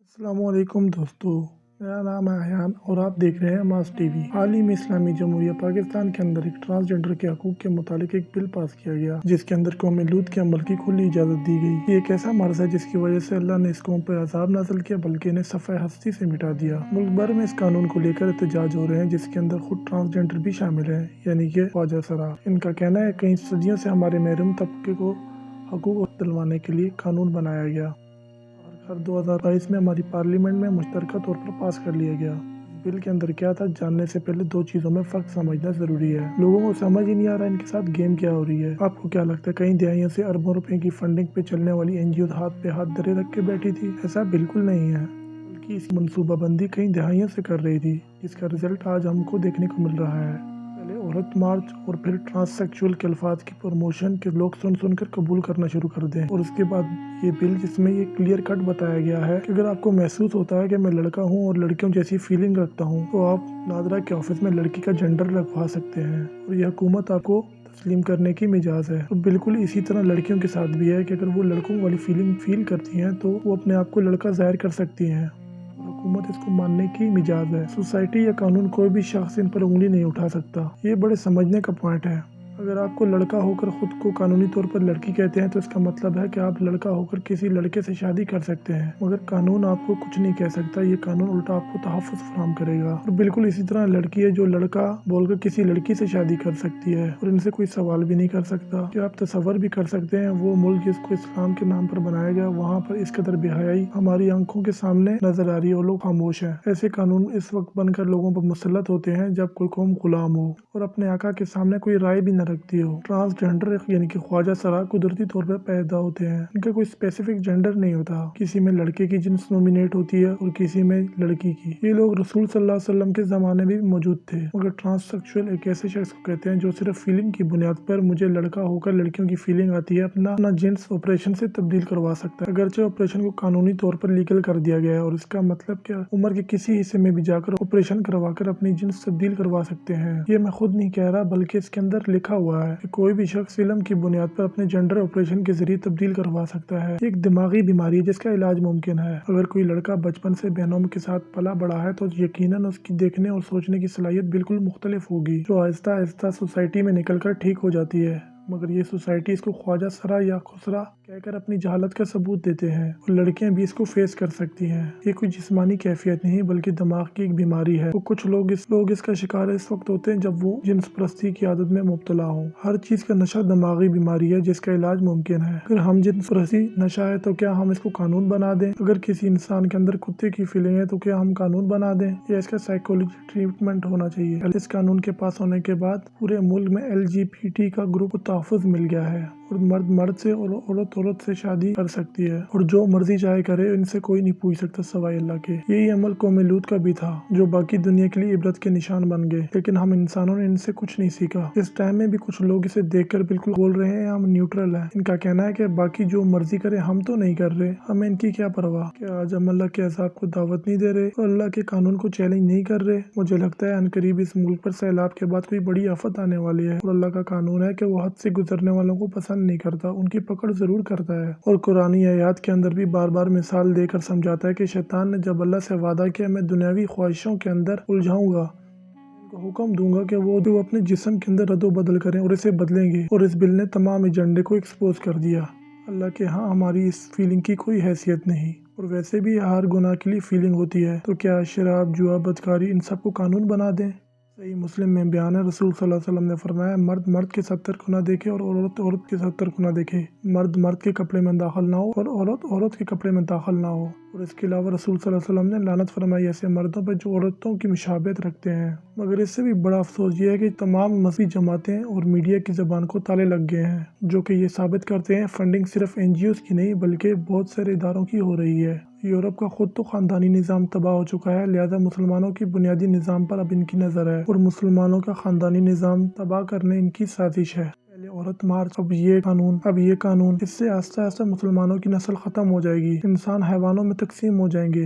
السلام علیکم دوستو، میرا نام ہے ایان اور آپ دیکھ رہے ہیں ماس ٹی وی۔ عالمی اسلامی جمہوریہ پاکستان کے اندر ایک ٹرانسجنڈر کے حقوق کے متعلق ایک بل پاس کیا گیا، جس کے اندر قوم لوط کے عمل کی کھلی اجازت دی گئی۔ یہ ایک ایسا مرض ہے جس کی وجہ سے اللہ نے اس قوم پر عذاب نازل کیا بلکہ انہیں صفحہ ہستی سے مٹا دیا۔ ملک بھر میں اس قانون کو لے کر احتجاج ہو رہے ہیں، جس کے اندر خود ٹرانسجنڈر بھی شامل ہیں، یعنی کہ خواجہ سرا۔ ان کا کہنا ہے کئی صدیوں سے ہمارے محروم طبقے کو حقوق دلوانے کے لیے قانون بنایا گیا۔ 2022 میں ہماری پارلیمنٹ میں مشترکہ طور پر پاس کر لیا گیا۔ بل کے اندر کیا تھا، جاننے سے پہلے دو چیزوں میں فرق سمجھنا ضروری ہے۔ لوگوں کو سمجھ ہی نہیں آ رہا ان کے ساتھ گیم کیا ہو رہی ہے۔ آپ کو کیا لگتا ہے کئی دہائیوں سے اربوں روپے کی فنڈنگ پہ چلنے والی NGOs ہاتھ پہ ہاتھ دھرے رکھ کے بیٹھی تھی؟ ایسا بالکل نہیں ہے، بلکہ اس منصوبہ بندی کئی دہائیوں سے کر رہی تھی، جس کا رزلٹ آج ہم کو دیکھنے کو مل رہا ہے۔ پہلے عورت مارچ اور پھر ٹرانس سیکشول کے الفاظ کی پروموشن کے لوگ سن کر قبول کرنا شروع کر دیں، اور اس کے بعد یہ بل جس میں یہ کلیئر کٹ بتایا گیا ہے کہ اگر آپ کو محسوس ہوتا ہے کہ میں لڑکا ہوں اور لڑکیوں جیسی فیلنگ رکھتا ہوں تو آپ نادرا کے آفس میں لڑکی کا جنڈر لگوا سکتے ہیں، اور یہ حکومت آپ کو تسلیم کرنے کی مجاز ہے۔ تو بالکل اسی طرح لڑکیوں کے ساتھ بھی ہے کہ اگر وہ لڑکوں والی فیلنگ فیل کرتی ہیں تو وہ اپنے آپ کو لڑکا ظاہر کر سکتی ہیں، اور حکومت اس کو ماننے کی مجاز ہے۔ سوسائٹی یا قانون کوئی بھی شخص ان پر انگلی نہیں اٹھا سکتا۔ یہ بڑے سمجھنے کا پوائنٹ ہے۔ اگر آپ کو لڑکا ہو کر خود کو قانونی طور پر لڑکی کہتے ہیں تو اس کا مطلب ہے کہ آپ لڑکا ہو کر کسی لڑکے سے شادی کر سکتے ہیں، مگر قانون آپ کو کچھ نہیں کہہ سکتا۔ یہ قانون الٹا آپ کو تحفظ فراہم کرے گا۔ اور بالکل اسی طرح لڑکی ہے جو لڑکا بول کر کسی لڑکی سے شادی کر سکتی ہے اور ان سے کوئی سوال بھی نہیں کر سکتا۔ کیا آپ تصور بھی کر سکتے ہیں وہ ملک جس کو اسلام کے نام پر بنایا گیا، وہاں پر اس قدر بے حیائی ہماری آنکھوں کے سامنے نظر آ رہی ہے اور لوگ خاموش ہیں۔ ایسے قانون اس وقت بن کر لوگوں پر مسلط ہوتے ہیں جب کوئی قوم غلام ہو اور اپنے آقا کے سامنے کوئی رائے بھی نہ رکھتی ہو۔ ٹرانسجنڈر یعنی کہ خواجہ سرا قدرتی طور پر پیدا ہوتے ہیں، ان کا کوئی اسپیسیفک جنڈر نہیں ہوتا۔ کسی میں لڑکے کی جنس نومینیٹ ہوتی ہے اور کسی میں لڑکی کی۔ یہ لوگ رسول صلی اللہ علیہ وسلم کے زمانے میں بھی موجود تھے، مگر ٹرانس سیکشول ایک ایسے شخص کو کہتے ہیں جو صرف فیلنگ کی بنیاد پر مجھے لڑکا ہو کر لڑکیوں کی فیلنگ آتی ہے اپنا جنس آپریشن سے تبدیل کروا سکتا ہے، اگرچہ آپریشن کو قانونی طور پر لیگل کر دیا گیا ہے، اور اس کا مطلب کیا عمر کے کسی حصے میں بھی جا کر آپریشن کروا کر اپنی جنس تبدیل کروا سکتے ہیں۔ یہ میں خود نہیں کہہ رہا بلکہ اس کے اندر لکھا ہوا ہے کہ کوئی بھی شخص فلم کی بنیاد پر اپنے جنڈر آپریشن کے ذریعے تبدیل کروا سکتا ہے۔ یہ ایک دماغی بیماری ہے جس کا علاج ممکن ہے۔ اگر کوئی لڑکا بچپن سے بہنوں کے ساتھ پلا بڑھا ہے تو یقیناً اس کی دیکھنے اور سوچنے کی صلاحیت بالکل مختلف ہوگی، جو آہستہ آہستہ سوسائٹی میں نکل کر ٹھیک ہو جاتی ہے، مگر یہ سوسائٹی اس کو خواجہ سرا یا خسرا کہہ کر اپنی جہالت کا ثبوت دیتے ہیں، اور لڑکیاں بھی اس کو فیس کر سکتی ہیں۔ یہ کوئی جسمانی کیفیت نہیں بلکہ دماغ کی ایک بیماری ہے۔ کچھ لوگ اس کا شکار اس وقت ہوتے ہیں جب وہ جنس پرستی کی عادت میں مبتلا ہوں۔ ہر چیز کا نشہ دماغی بیماری ہے جس کا علاج ممکن ہے۔ اگر ہم جنس پرستی نشہ ہے تو کیا ہم اس کو قانون بنا دیں؟ اگر کسی انسان کے اندر کتے کی فیلنگ ہے تو کیا ہم قانون بنا دیں، یا اس کا سائیکولوجی ٹریٹمنٹ ہونا چاہیے؟ اس قانون کے پاس ہونے کے بعد پورے ملک میں LGBT کا گروپ کو تحفظ مل گیا ہے، اور مرد سے اور عورت سے شادی کر سکتی ہے، اور جو مرضی چاہے کرے، ان سے کوئی نہیں پوچھ سکتا سوائے اللہ کے۔ یہی عمل قوم لوط کا بھی تھا، جو باقی دنیا کے لیے عبرت کے نشان بن گئے، لیکن ہم انسانوں نے ان سے کچھ نہیں سیکھا۔ اس ٹائم میں بھی کچھ لوگ اسے دیکھ کر بالکل بول رہے ہیں ہم نیوٹرل ہیں۔ ان کا کہنا ہے کہ باقی جو مرضی کرے ہم تو نہیں کر رہے، ہمیں ان کی کیا پرواہ۔ کیا آج ہم اللہ کے عذاب کو دعوت نہیں دے رہے اور اللہ کے قانون کو چیلنج نہیں کر رہے؟ مجھے لگتا ہے عنقریب اس ملک پر سیلاب کے بعد کوئی بڑی آفت آنے والی ہے، اور اللہ کا قانون ہے کہ وہ حد سے گزرنے والوں کو پسند نہیں کرتا، ان کی پکڑ ضرور کرتا ہے، اور قرآنی آیات کے اندر بھی بار بار مثال دے کر سمجھاتا ہے کہ شیطان نے جب اللہ سے وعدہ کیا میں دنیاوی خواہشوں کے اندر الجھاؤں گا، ان کو حکم دوں گا کہ وہ اپنے جسم کے اندر رد و بدل کریں اور اسے بدلیں گے، اور اس بل نے تمام ایجنڈے کو ایکسپوز کر دیا۔ اللہ کے ہاں ہماری اس فیلنگ کی کوئی حیثیت نہیں، اور ویسے بھی ہر گناہ کے لیے فیلنگ ہوتی ہے، تو کیا شراب، جوا، بدکاری ان سب کو قانون بنا دیں؟ صحیح مسلم میں بیان ہے، رسول صلی اللہ علیہ وسلم نے فرمایا مرد کے 70 گناہ دیکھے اور عورت کے 70 گناہ دیکھے، مرد کے کپڑے میں داخل نہ ہو اور عورت کے کپڑے میں داخل نہ ہو۔ اور اس کے علاوہ رسول صلی اللہ علیہ وسلم نے لعنت فرمائی ایسے مردوں پر جو عورتوں کی مشابہت رکھتے ہیں۔ مگر اس سے بھی بڑا افسوس یہ ہے کہ تمام مذہبی جماعتیں اور میڈیا کی زبان کو تالے لگ گئے ہیں، جو کہ یہ ثابت کرتے ہیں فنڈنگ صرف NGOs کی نہیں بلکہ بہت سارے اداروں کی ہو رہی ہے۔ یورپ کا خود تو خاندانی نظام تباہ ہو چکا ہے، لہذا مسلمانوں کی بنیادی نظام پر اب ان کی نظر ہے، اور مسلمانوں کا خاندانی نظام تباہ کرنے ان کی سازش ہے۔ پہلے عورت مارچ، اب یہ قانون، اس سے آہستہ آہستہ مسلمانوں کی نسل ختم ہو جائے گی، انسان حیوانوں میں تقسیم ہو جائیں گے۔